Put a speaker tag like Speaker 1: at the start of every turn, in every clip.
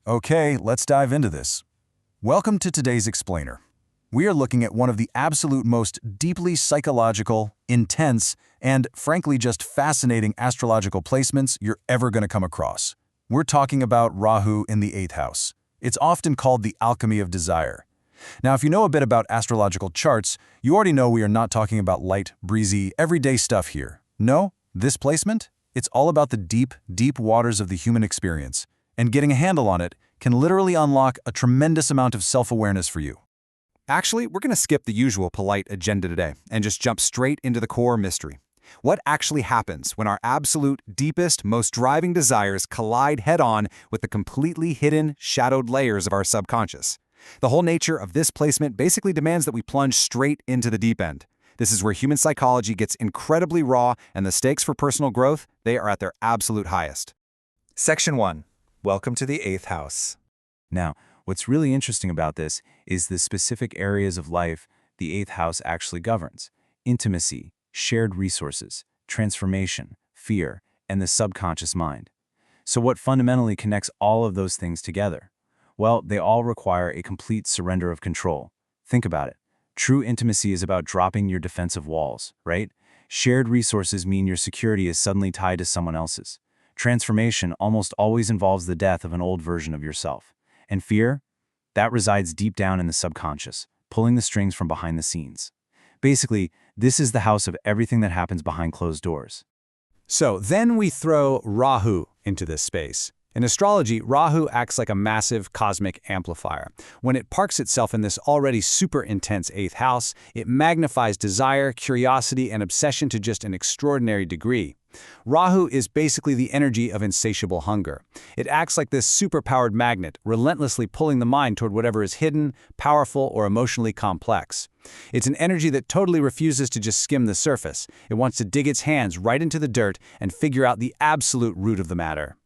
Speaker 1: Okay, let's dive into this. Welcome to today's explainer. We are looking at one of the absolute most deeply psychological, intense, and frankly just fascinating astrological placements you're ever going to come across. We're talking about Rahu in the 8th house. It's often called the alchemy of desire. Now, if you know a bit about astrological charts, you already know we are not talking about light, breezy, everyday stuff here. No, this placement? It's all about the deep, deep waters of the human experience. And getting a handle on it can literally unlock a tremendous amount of self-awareness for you.
Speaker 2: Actually, we're going to skip the usual polite agenda today and just jump straight into the core mystery. What actually happens when our absolute, deepest, most driving desires collide head-on with the completely hidden, shadowed layers of our subconscious? The whole nature of this placement basically demands that we plunge straight into the deep end. This is where human psychology gets incredibly raw, and the stakes for personal growth, they are at their absolute highest.
Speaker 3: Section 1. Welcome to the 8th house.
Speaker 4: Now, what's really interesting about this is the specific areas of life the 8th house actually governs: intimacy, shared resources, transformation, fear, and the subconscious mind. So what fundamentally connects all of those things together? Well, they all require a complete surrender of control. Think about it. True intimacy is about dropping your defensive walls, right? Shared resources mean your security is suddenly tied to someone else's. Transformation almost always involves the death of an old version of yourself. And fear? That resides deep down in the subconscious, pulling the strings from behind the scenes. Basically, this is the house of everything that happens behind closed doors.
Speaker 2: So then we throw Rahu into this space. In astrology, Rahu acts like a massive cosmic amplifier. When it parks itself in this already super intense 8th house, it magnifies desire, curiosity, and obsession to just an extraordinary degree. Rahu is basically the energy of insatiable hunger. It acts like this superpowered magnet, relentlessly pulling the mind toward whatever is hidden, powerful, or emotionally complex. It's an energy that totally refuses to just skim the surface. It wants to dig its hands right into the dirt and figure out the absolute root of the matter.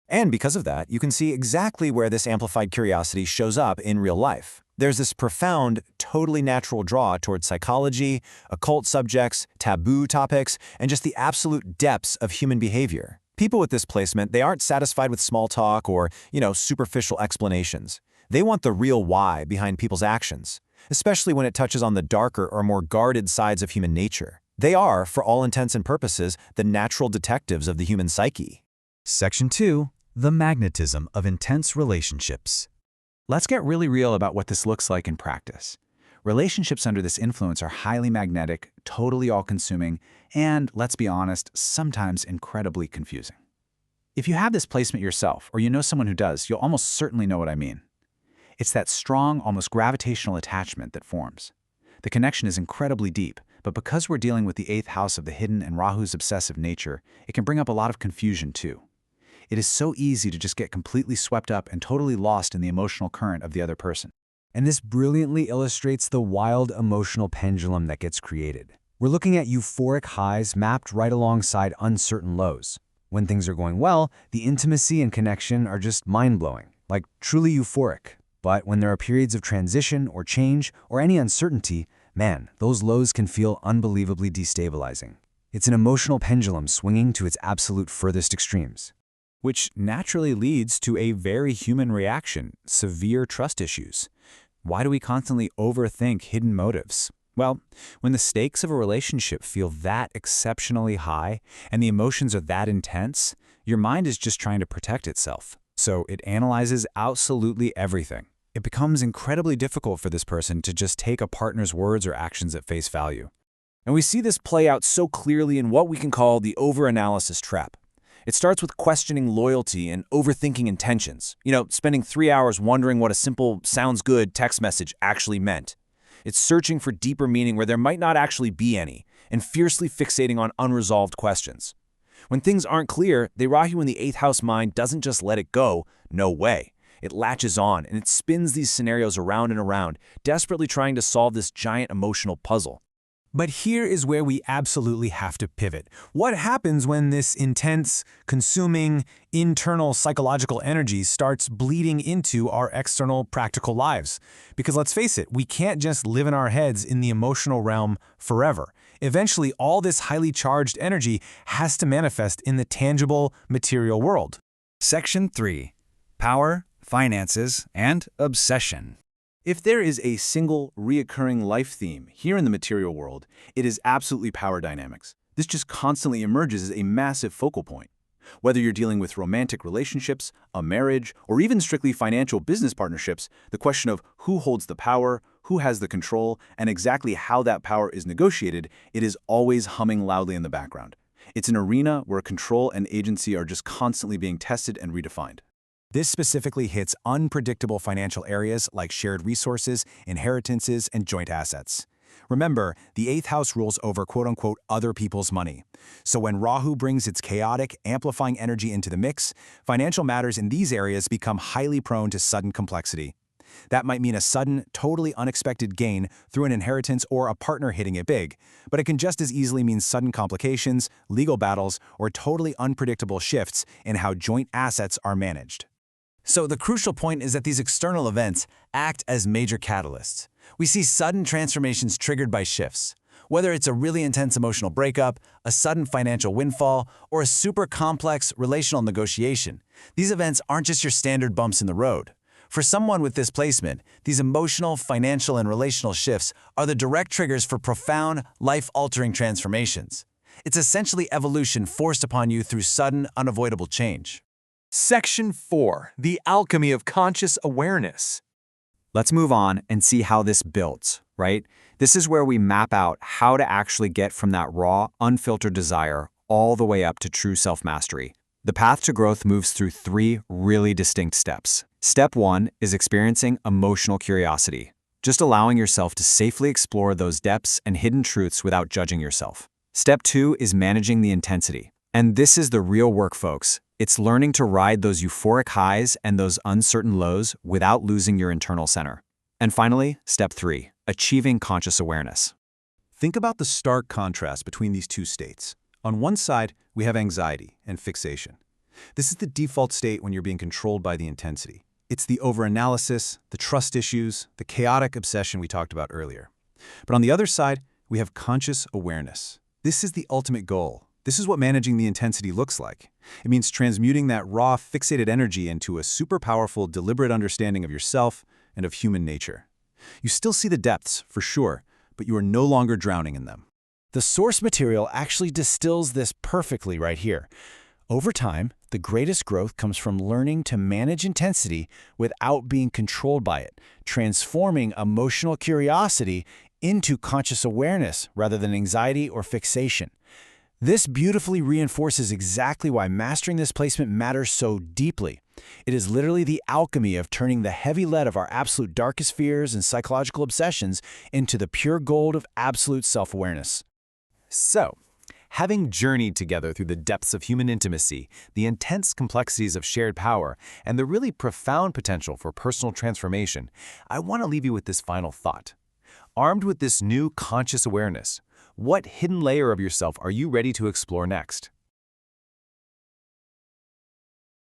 Speaker 3: And because of that, you can see exactly where this amplified curiosity shows up in real life. There's this profound, totally natural draw towards psychology, occult subjects, taboo topics, and just the absolute depths of human behavior. People with this placement, they aren't satisfied with small talk or, superficial explanations. They want the real why behind people's actions, especially when it touches on the darker or more guarded sides of human nature. They are, for all intents and purposes, the natural detectives of the human psyche.
Speaker 5: Section 2. The magnetism of intense relationships.
Speaker 6: Let's get really real about what this looks like in practice. Relationships under this influence are highly magnetic, totally all-consuming, and, let's be honest, sometimes incredibly confusing. If you have this placement yourself, or you know someone who does, you'll almost certainly know what I mean. It's that strong, almost gravitational attachment that forms. The connection is incredibly deep, but because we're dealing with the 8th house of the hidden and Rahu's obsessive nature, it can bring up a lot of confusion too. It is so easy to just get completely swept up and totally lost in the emotional current of the other person.
Speaker 5: And this brilliantly illustrates the wild emotional pendulum that gets created. We're looking at euphoric highs mapped right alongside uncertain lows. When things are going well, the intimacy and connection are just mind-blowing, like truly euphoric. But when there are periods of transition or change or any uncertainty, man, those lows can feel unbelievably destabilizing. It's an emotional pendulum swinging to its absolute furthest extremes.
Speaker 6: Which naturally leads to a very human reaction: severe trust issues. Why do we constantly overthink hidden motives? Well, when the stakes of a relationship feel that exceptionally high and the emotions are that intense, your mind is just trying to protect itself. So it analyzes absolutely everything. It becomes incredibly difficult for this person to just take a partner's words or actions at face value.
Speaker 2: And we see this play out so clearly in what we can call the overanalysis trap. It starts with questioning loyalty and overthinking intentions. Spending 3 hours wondering what a simple "sounds good" text message actually meant. It's searching for deeper meaning where there might not actually be any, and fiercely fixating on unresolved questions. When things aren't clear, the Rahu in the 8th house mind doesn't just let it go. No way. It latches on, and it spins these scenarios around and around, desperately trying to solve this giant emotional puzzle.
Speaker 7: But here is where we absolutely have to pivot. What happens when this intense, consuming, internal psychological energy starts bleeding into our external practical lives? Because let's face it, we can't just live in our heads in the emotional realm forever. Eventually, all this highly charged energy has to manifest in the tangible, material world.
Speaker 3: Section 3. Power,
Speaker 6: finances, and obsession.
Speaker 2: If there is a single, reoccurring life theme here in the material world, it is absolutely power dynamics. This just constantly emerges as a massive focal point. Whether you're dealing with romantic relationships, a marriage, or even strictly financial business partnerships, the question of who holds the power, who has the control, and exactly how that power is negotiated, it is always humming loudly in the background. It's an arena where control and agency are just constantly being tested and redefined.
Speaker 3: This specifically hits unpredictable financial areas like shared resources, inheritances, and joint assets. Remember, the 8th house rules over quote-unquote other people's money. So when Rahu brings its chaotic, amplifying energy into the mix, financial matters in these areas become highly prone to sudden complexity. That might mean a sudden, totally unexpected gain through an inheritance or a partner hitting it big, but it can just as easily mean sudden complications, legal battles, or totally unpredictable shifts in how joint assets are managed.
Speaker 5: So the crucial point is that these external events act as major catalysts. We see sudden transformations triggered by shifts. Whether it's a really intense emotional breakup, a sudden financial windfall, or a super complex relational negotiation, these events aren't just your standard bumps in the road. For someone with this placement, these emotional, financial, and relational shifts are the direct triggers for profound, life-altering transformations. It's essentially evolution forced upon you through sudden, unavoidable change.
Speaker 8: Section 4. The Alchemy of Conscious Awareness.
Speaker 6: Let's move on and see how this builds, right? This is where we map out how to actually get from that raw, unfiltered desire all the way up to true self-mastery. The path to growth moves through 3 really distinct steps. Step 1 is experiencing emotional curiosity, just allowing yourself to safely explore those depths and hidden truths without judging yourself. Step 2 is managing the intensity. And this is the real work, folks. It's learning to ride those euphoric highs and those uncertain lows without losing your internal center. And finally, step 3, achieving conscious awareness.
Speaker 2: Think about the stark contrast between these two states. On one side, we have anxiety and fixation. This is the default state when you're being controlled by the intensity. It's the overanalysis, the trust issues, the chaotic obsession we talked about earlier. But on the other side, we have conscious awareness. This is the ultimate goal. This is what managing the intensity looks like. It means transmuting that raw, fixated energy into a super powerful, deliberate understanding of yourself and of human nature. You still see the depths, for sure, but you are no longer drowning in them.
Speaker 5: The source material actually distills this perfectly right here. Over time, the greatest growth comes from learning to manage intensity without being controlled by it, transforming emotional curiosity into conscious awareness rather than anxiety or fixation. This beautifully reinforces exactly why mastering this placement matters so deeply. It is literally the alchemy of turning the heavy lead of our absolute darkest fears and psychological obsessions into the pure gold of absolute self-awareness.
Speaker 3: So, having journeyed together through the depths of human intimacy, the intense complexities of shared power, and the really profound potential for personal transformation, I want to leave you with this final thought. Armed with this new conscious awareness, what hidden layer of yourself are you ready to explore next?